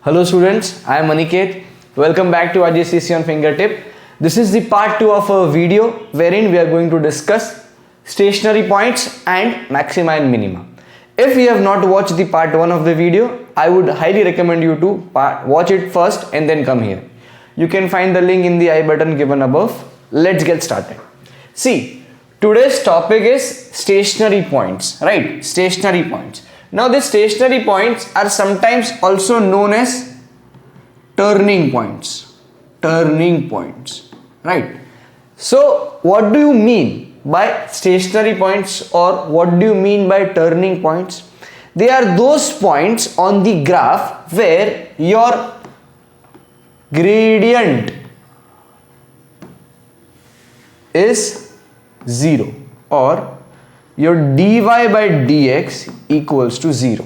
Hello students, I am Aniket. Welcome back to RJCC on Fingertip. This is the part 2 of a video wherein we are going to discuss stationary points and maxima and minima. If you have not watched the part 1 of the video, I would highly recommend you to watch it first and then come here. You can find the link in the I button given above. Let's get started. See, today's topic is stationary points, right? Stationary points. Now these stationary points are sometimes also known as turning points. Turning points, right? So what do you mean by stationary points, or what do you mean by turning points? They are those points on the graph where your gradient is 0 or your dy by dx equals to 0,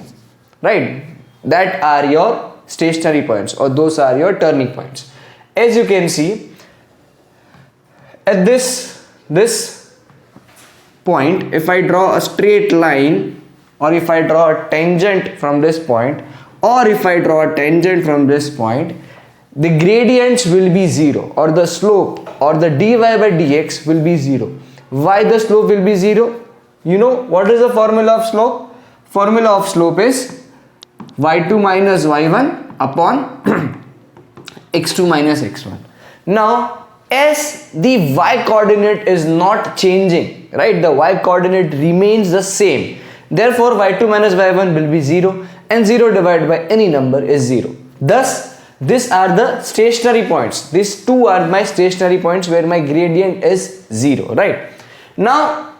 right? That are your stationary points, or those are your turning points. As you can see at this point, if I draw a straight line, or if I draw a tangent from this point, or if I draw a tangent from this point, the gradients will be 0, or the slope or the dy by dx will be 0. Why the slope will be 0? You know what is the formula of slope? Formula of slope is y2 minus y1 upon x2 minus x1. Now as the y coordinate is not changing, right? The y coordinate remains the same. Therefore y2 minus y1 will be 0, and 0 divided by any number is 0. Thus these are the stationary points. These two are my stationary points where my gradient is 0, right? Now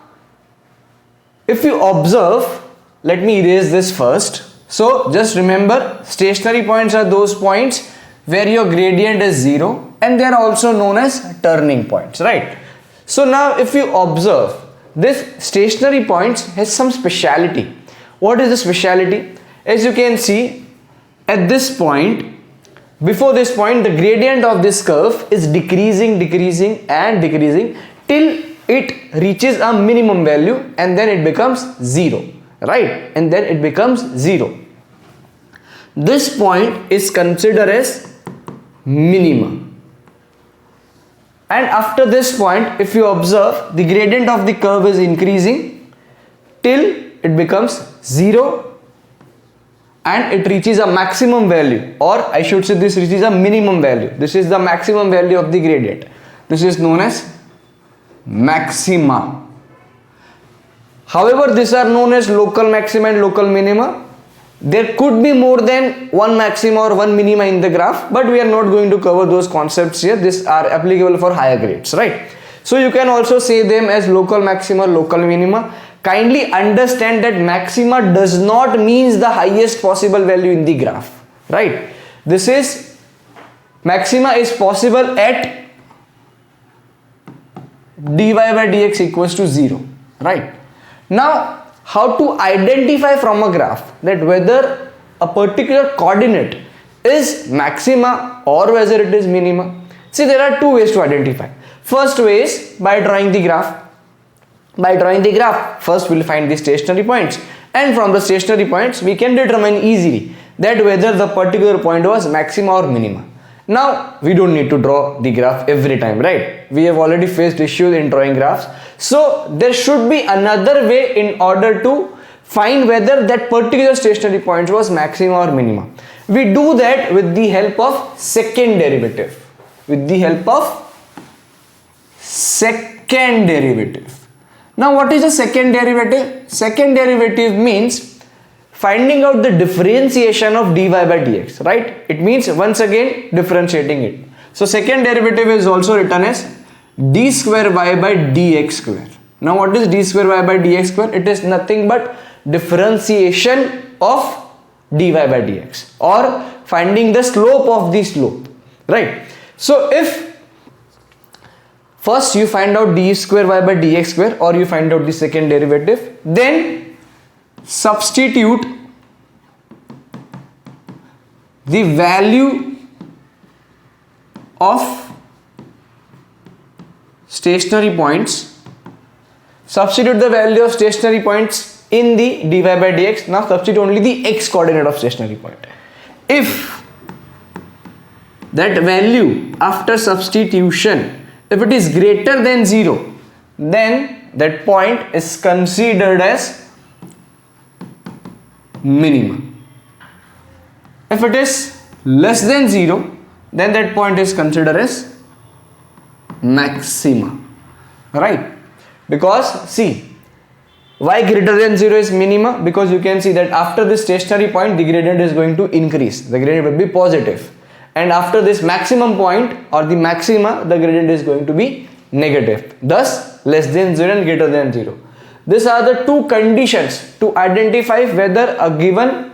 if you observe, let me erase this first. So just remember, stationary points are those points where your gradient is 0, and they are also known as turning points, right? So now if you observe, this stationary points has some speciality. What is the speciality? As you can see at this point, before this point, the gradient of this curve is decreasing till it reaches a minimum value, and then it becomes 0, right? And then it becomes 0. This point is considered as minimum. And after this point, if you observe, the gradient of the curve is increasing till it becomes 0 and it reaches a maximum value, or I should say this reaches a minimum value. This is the maximum value of the gradient. This is known as maxima. However, these are known as local maxima and local minima. There could be more than one maxima or one minima in the graph, but we are not going to cover those concepts here. These are applicable for higher grades, right? So you can also say them as local maxima, local minima. Kindly understand that maxima does not mean the highest possible value in the graph, right? This is maxima is possible at dy by dx equals to 0, right? Now how to identify from a graph that whether a particular coordinate is maxima or whether it is minima? See, there are two ways to identify. First way is by drawing the graph. By drawing the graph, first we will find the stationary points, and from the stationary points we can determine easily that whether the particular point was maxima or minima. Now we don't need to draw the graph every time, right? We have already faced issues in drawing graphs. So there should be another way in order to find whether that particular stationary point was maxima or minima. We do that with the help of second derivative. With the help of second derivative. Now what is the second derivative? Second derivative means finding out the differentiation of dy by dx, right? It means once again differentiating it. So second derivative is also written as d square y by dx square. Now what is d square y by dx square? It is nothing but differentiation of dy by dx, or finding the slope of the slope, right? So if first you find out d square y by dx square, or you find out the second derivative, then substitute the value of stationary points, substitute the value of stationary points in the dy by dx. Now substitute only the x coordinate of stationary point. If that value after substitution, if it is greater than 0, then that point is considered as minimum. If it is less than 0, then that point is considered as maxima, right? Because see, why greater than 0 is minima? Because you can see that after this stationary point the gradient is going to increase, the gradient will be positive, and after this maximum point or the maxima the gradient is going to be negative, thus less than 0 and greater than 0. These are the two conditions to identify whether a given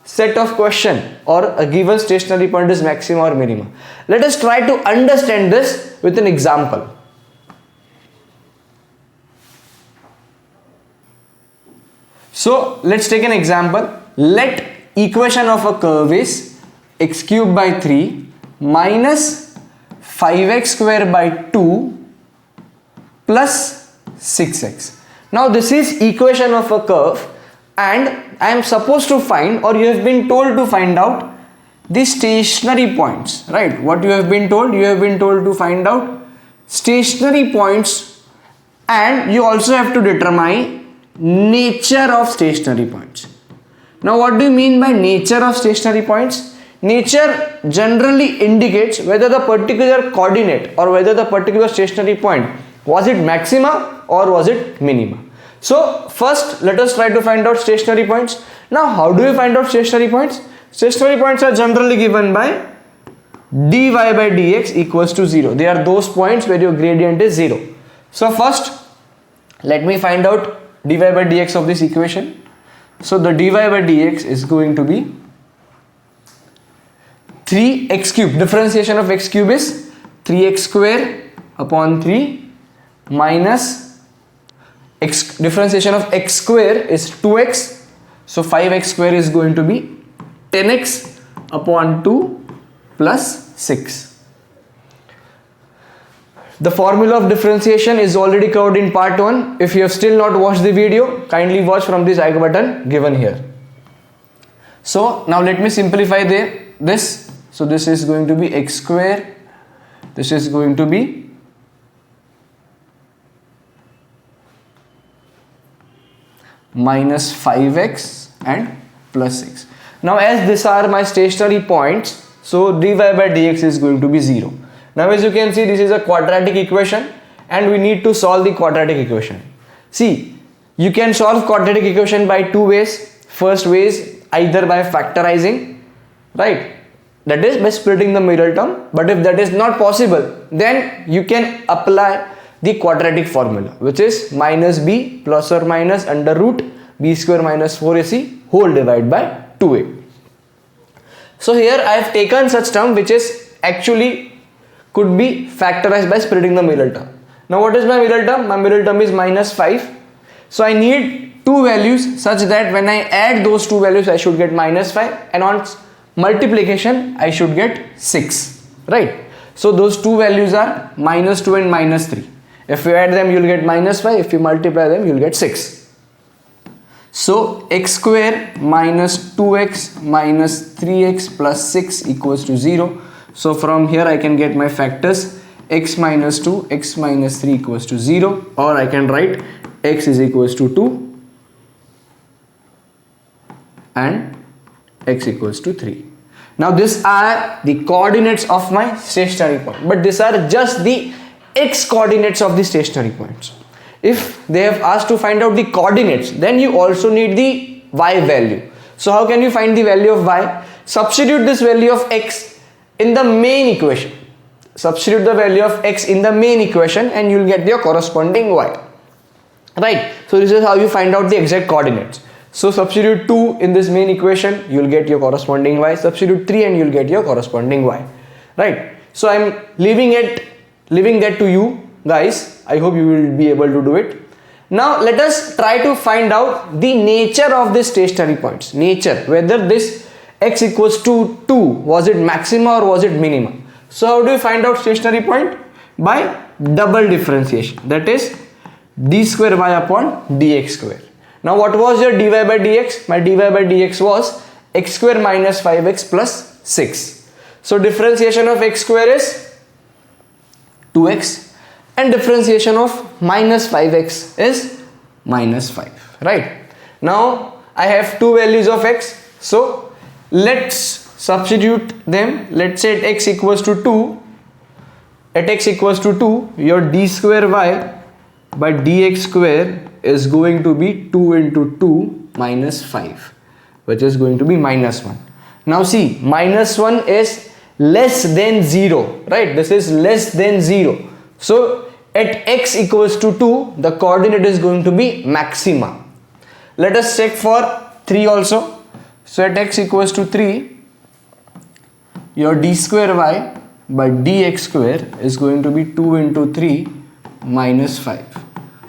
set of question or a given stationary point is maxima or minima. Let us try to understand this with an example. So let's take an example. Let equation of a curve is x cube by 3 minus 5x square by 2 plus 6x. Now this is equation of a curve, and I am supposed to find, or you have been told to find out the stationary points, right? What you have been told? You have been told to find out stationary points, and you also have to determine nature of stationary points. Now what do you mean by nature of stationary points? Nature generally indicates whether the particular coordinate or whether the particular stationary point, was it maxima or was it minima. So first let us try to find out stationary points. Now how do we find out stationary points? Stationary points are generally given by dy by dx equals to 0. They are those points where your gradient is 0. So first let me find out dy by dx of this equation. So the dy by dx is going to be 3x cube. Differentiation of x cube is 3x square upon 3 minus x, differentiation of x square is 2x, so 5x square is going to be 10x upon 2 plus 6. The formula of differentiation is already covered in part 1. If you have still not watched the video, kindly watch from this I button given here. So now let me simplify this. So this is going to be x square, this is going to be minus 5x and plus 6. Now as these are my stationary points, so dy by dx is going to be 0. Now as you can see, this is a quadratic equation and we need to solve the quadratic equation. See, you can solve quadratic equation by two ways. First way is either by factorizing, right? That is by splitting the middle term. But if that is not possible, then you can apply the quadratic formula, which is minus b plus or minus under root b square minus 4ac whole divided by 2a. So here I have taken such term which is actually could be factorized by splitting the middle term. Now what is my middle term? My middle term is minus 5. So I need two values such that when I add those two values I should get minus 5, and on multiplication I should get 6, right? So those two values are minus 2 and minus 3. If you add them, you will get minus 5. If you multiply them, you will get 6. So x square minus 2x minus 3x plus 6 equals to 0. So from here I can get my factors x minus 2, x minus 3 equals to 0, or I can write x is equals to 2 and x equals to 3. Now these are the coordinates of my stationary point, but these are just the x coordinates of the stationary points. If they have asked to find out the coordinates, then you also need the y value. So how can you find the value of y? Substitute this value of x in the main equation. Substitute the value of x in the main equation and you will get your corresponding y. Right? So this is how you find out the exact coordinates. So substitute 2 in this main equation, you will get your corresponding y. Substitute 3 and you will get your corresponding y. Right? So I am leaving that to you guys. I hope you will be able to do it. Now let us try to find out the nature of the stationary points. Nature, whether this x equals to 2, was it maxima or was it minima? So how do you find out stationary point? By double differentiation, that is d square y upon dx square. Now what was your dy by dx? My dy by dx was x square minus 5x plus 6. So differentiation of x square is 2x and differentiation of minus 5x is minus 5, right? Now I have two values of x, so let's substitute them. Let's say at x equals to 2, your d square y by dx square is going to be 2 into 2 minus 5, which is going to be minus 1. Now see, minus 1 is less than 0, right? This is less than 0. So at x equals to 2, the coordinate is going to be maxima. Let us check for 3 also. So at x equals to 3, your d square y by dx square is going to be 2 into 3 minus 5,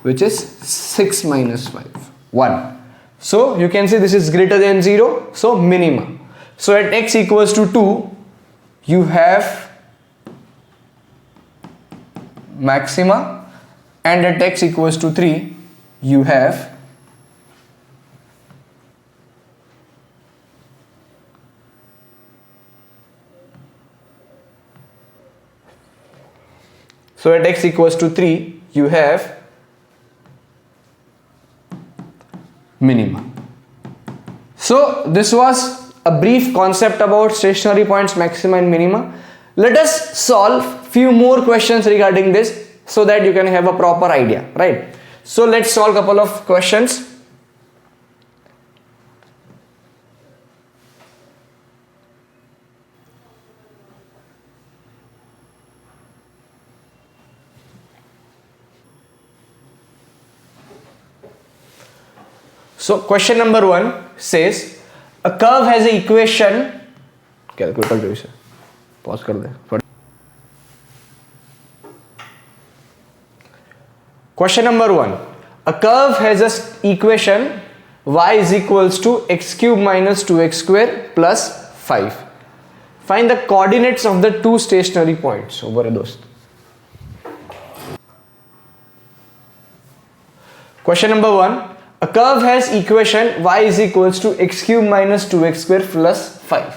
which is 6 minus 5, 1. So you can say this is greater than 0, so minima. So at x equals to 2, you have maxima, and at x equals to 3, you have so at x equals to 3, you have minima. So this was a brief concept about stationary points, maxima and minima. Let us solve few more questions regarding this so that you can have a proper idea, right? So let's solve a couple of questions. So question number 1 says a curve has an equation. Calculator pause कर दे. Question number 1. A curve has an equation y is equals to x cube minus 2x square plus 5. Find the coordinates of the two stationary points. Question number 1. A curve has equation y is equals to x cube minus 2x square plus 5.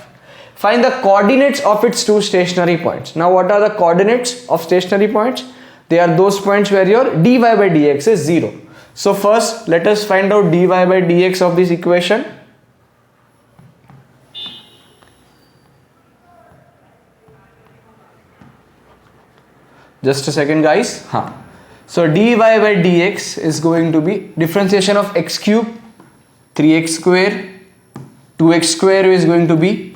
Find the coordinates of its two stationary points. Now what are the coordinates of stationary points? They are those points where your dy by dx is 0. So first let us find out dy by dx of this equation. Just a second guys. So dy by dx is going to be differentiation of x cube, 3x square, 2x square is going to be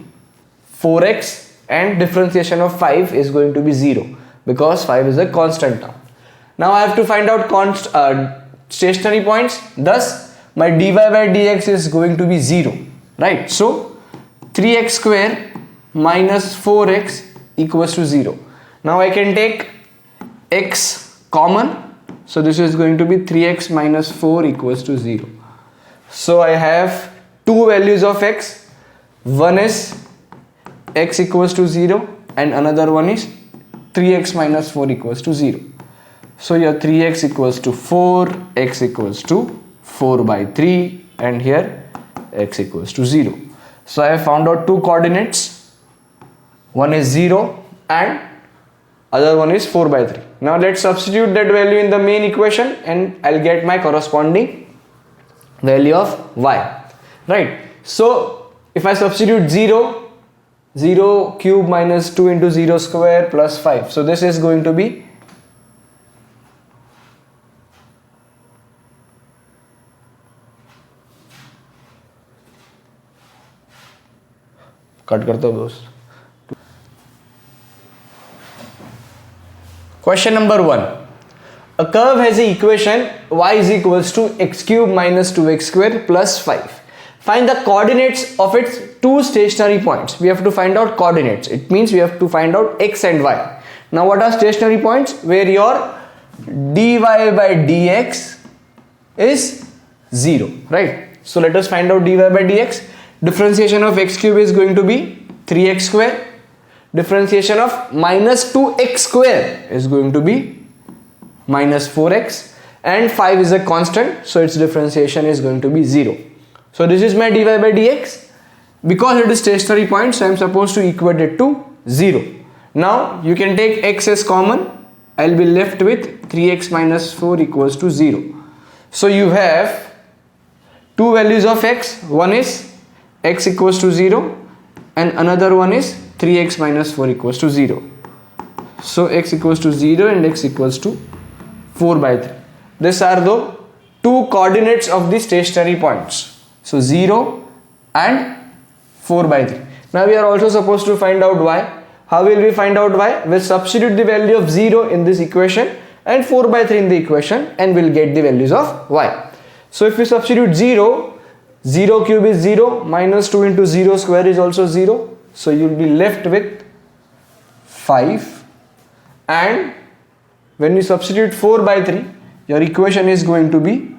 4x, and differentiation of 5 is going to be 0 because 5 is a constant term. Now I have to find out stationary points. Thus my dy by dx is going to be 0, right? So 3x square minus 4x equals to 0. Now I can take x common. So this is going to be 3x minus 4 equals to 0. So I have two values of x. One is x equals to 0 and another one is 3x minus 4 equals to 0. So your 3x equals to 4, x equals to 4 by 3, and here x equals to 0. So I have found out two coordinates. One is 0 and other one is 4 by 3. Now let's substitute that value in the main equation and I'll get my corresponding value of y, right? So if I substitute 0, 0 cube minus 2 into 0 square plus 5. So this is going to be cut करते हो दोस्त. Question number 1. A curve has an equation y is equals to x cube minus 2x square plus 5. Find the coordinates of its two stationary points. We have to find out coordinates. It means we have to find out x and y. Now what are stationary points? Where your dy by dx is 0, right? So let us find out dy by dx. Differentiation of x cube is going to be 3x square. Differentiation of minus 2x square is going to be minus 4x, and 5 is a constant, so its differentiation is going to be 0. So this is my dy by dx. Because it is stationary point, so I am supposed to equate it to 0. Now you can take x as common. I'll be left with 3x minus 4 equals to 0. So you have two values of x. One is x equals to 0 and another one is 3x minus 4 equals to 0. So x equals to 0 and x equals to 4 by 3. These are the two coordinates of the stationary points. So 0 and 4 by 3. Now we are also supposed to find out y. How will we find out y? We'll substitute the value of 0 in this equation and 4 by 3 in the equation and we'll get the values of y. So if we substitute 0, 0 cube is 0, minus 2 into 0 square is also 0. So you'll be left with 5, and when you substitute 4 by 3, your equation is going to be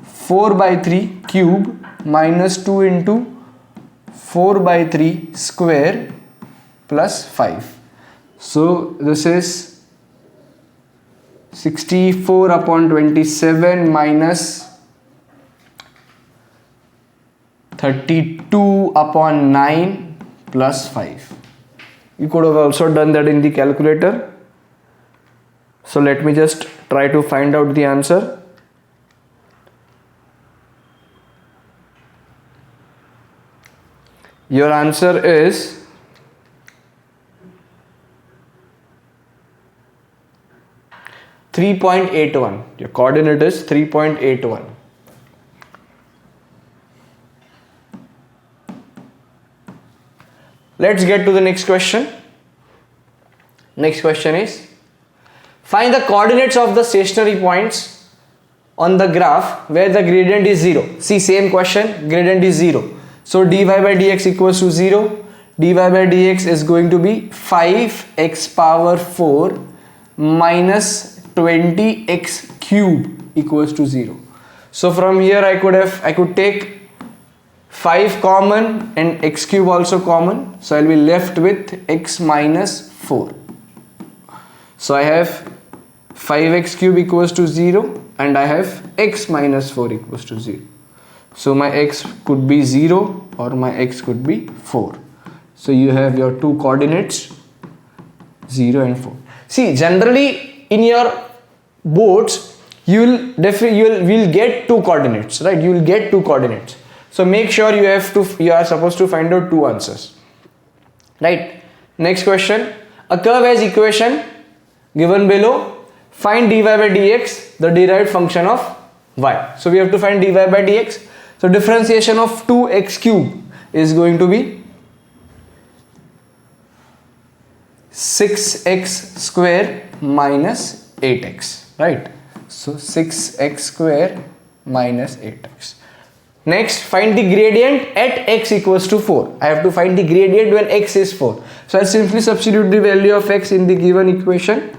4 by 3 cube minus 2 into 4 by 3 square plus 5. So this is 64 upon 27 minus 32 upon 9 plus 5. You could have also done that in the calculator. So let me just try to find out the answer. Your answer is 3.81. Your coordinate is 3.81. Let's get to the next question. Next question is, find the coordinates of the stationary points on the graph where the gradient is 0. See, same question, gradient is 0. So dy by dx equals to 0. dy by dx is going to be 5x power 4 minus 20x cube equals to 0. So from here I could take 5 common and x cube also common. So I'll be left with x minus 4. So I have 5x cube equals to 0 and I have x minus 4 equals to 0. So my x could be 0 or my x could be 4. So you have your two coordinates 0 and 4. See, generally in your boards you will get two coordinates, right? You will get two coordinates. So make sure you are supposed to find out two answers, right? Next question, a curve has equation given below. Find dy by dx, the derived function of y. So we have to find dy by dx. So differentiation of 2x cube is going to be 6x square minus 8x, right? So 6x square minus 8x. Next, find the gradient at x equals to 4. I have to find the gradient when x is 4. So I'll simply substitute the value of x in the given equation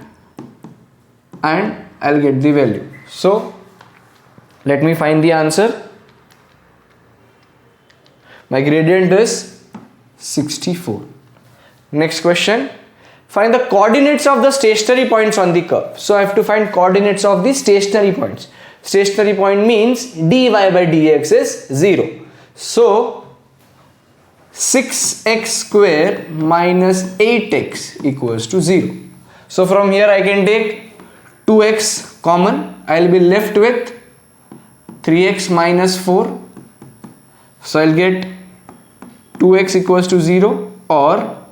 and I'll get the value. So let me find the answer. My gradient is 64. Next question, find the coordinates of the stationary points on the curve. So I have to find coordinates of the stationary points. Stationary point means dy by dx is 0. So 6x square minus 8x equals to 0. So from here I can take 2x common. I will be left with 3x minus 4. So I'll get 2x equals to 0 or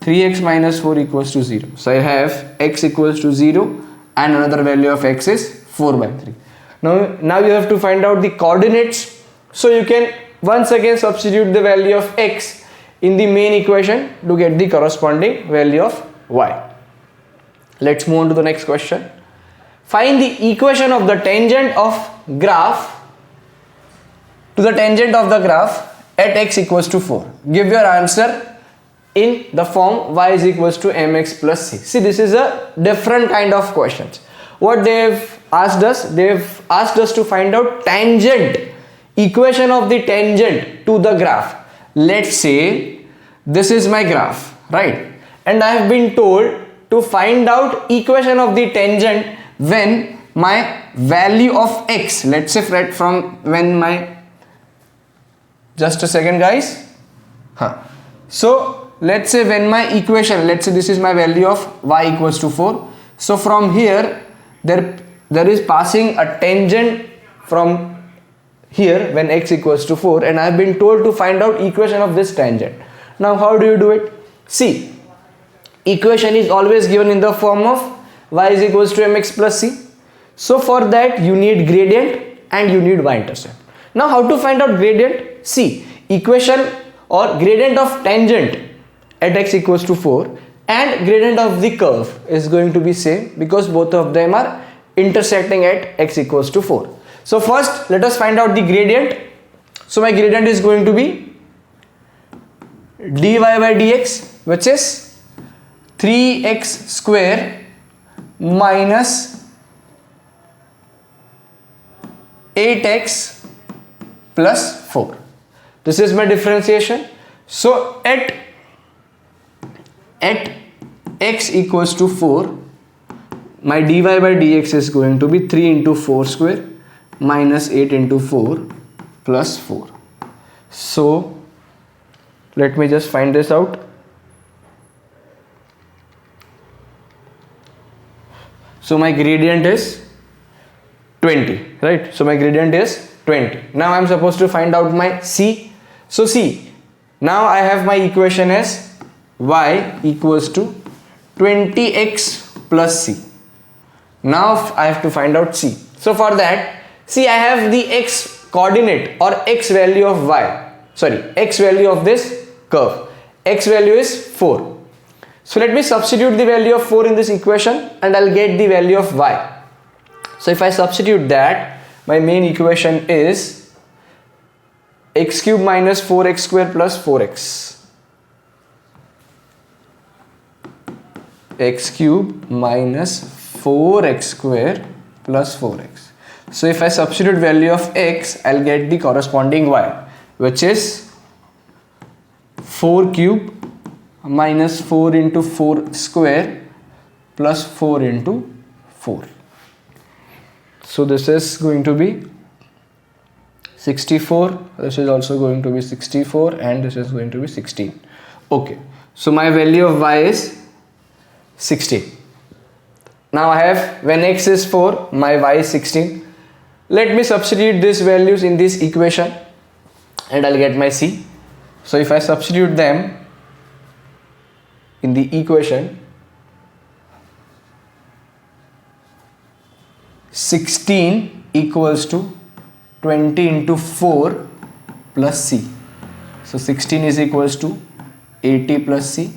3x minus 4 equals to 0. So I have x equals to 0 and another value of x is 4 by 3. Now you have to find out the coordinates. So you can once again substitute the value of x in the main equation to get the corresponding value of y. Let's move on to the next question. Find the equation of the tangent of graph to the tangent of the graph at x equals to 4. Give your answer in the form y is equals to mx plus c. See, this is a different kind of questions. What they've asked us to find out tangent, equation of the tangent to the graph. Let's say this is my graph, right? And I have been told to find out equation of the tangent when my value of x, let's say right from when my, just a second guys. So let's say when my equation, let's say this is my value of y equals to 4. So from here there is passing a tangent from here when x equals to 4, and I have been told to find out equation of this tangent. Now how do you do it? See, equation is always given in the form of y is equals to mx plus c. So for that you need gradient and you need y-intercept. Now how to find out gradient? See, equation or gradient of tangent at x equals to 4 and gradient of the curve is going to be same because both of them are intersecting at x equals to 4. So first let us find out the gradient. So my gradient is going to be dy by dx, which is 3x square minus 8x plus 4. This is my differentiation. So at x equals to 4, my dy by dx is going to be 3 into 4 square minus 8 into 4 plus 4. So let me just find this out. So my gradient is 20, right? So my gradient is 20. Now I am supposed to find out my c. So see, now I have my equation as y equals to 20x plus c. Now I have to find out c. So for that, see, I have the x coordinate or x value of x value of this curve. X value is 4. So let me substitute the value of 4 in this equation and I'll get the value of y. So if I substitute that, my main equation is x cube minus 4x square plus 4x. X cube minus 4x square plus 4x. So if I substitute value of x, I'll get the corresponding y, which is 4 cube minus 4 into 4 square plus 4 into 4. So this is going to be 64, this is also going to be 64, and this is going to be 16. Okay, so my value of y is 16. Now I have, when x is 4, my y is 16. Let me substitute these values in this equation and I'll get my c. So if I substitute them in the equation, 16 equals to 20 into 4 plus c. So 16 is equals to 80 plus c.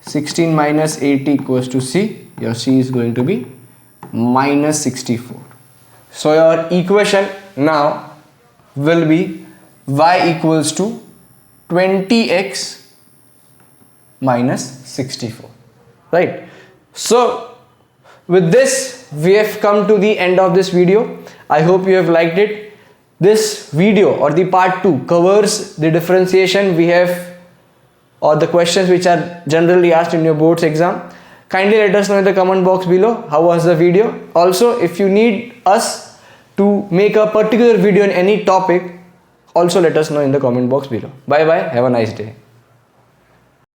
16 minus 80 equals to c. Your c is going to be minus 64. So your equation now will be y equals to 20x minus 64, right? So with this we have come to the end of this video. I hope you have liked it. This video or the part 2 covers the differentiation we have or the questions which are generally asked in your board's exam. Kindly let us know in the comment box below how was the video. Also, if you need us to make a particular video on any topic, also let us know in the comment box below. Bye bye, have a nice day.